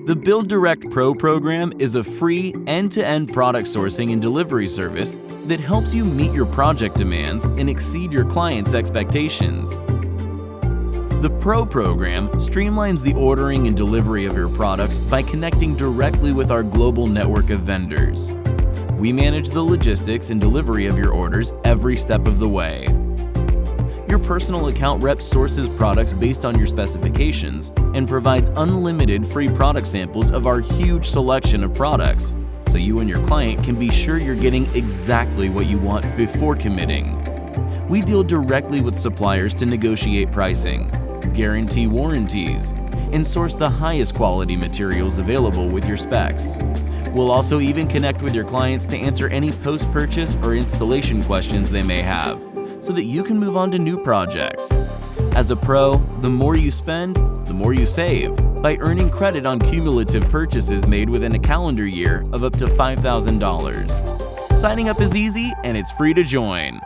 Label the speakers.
Speaker 1: The BuildDirect PRO program is a free, end-to-end product sourcing and delivery service that helps you meet your project demands and exceed your clients' expectations. The PRO program streamlines the ordering and delivery of your products by connecting directly with our global network of vendors. We manage the logistics and delivery of your orders every step of the way. Your personal account rep sources products based on your specifications and provides unlimited free product samples of our huge selection of products, so you and your client can be sure you're getting exactly what you want before committing. We deal directly with suppliers to negotiate pricing, guarantee warranties, and source the highest quality materials available with your specs. We'll also even connect with your clients to answer any post-purchase or installation questions they may have, so that you can move on to new projects. As a pro, the more you spend, the more you save by earning credit on cumulative purchases made within a calendar year of up to $5,000. Signing up is easy and it's free to join.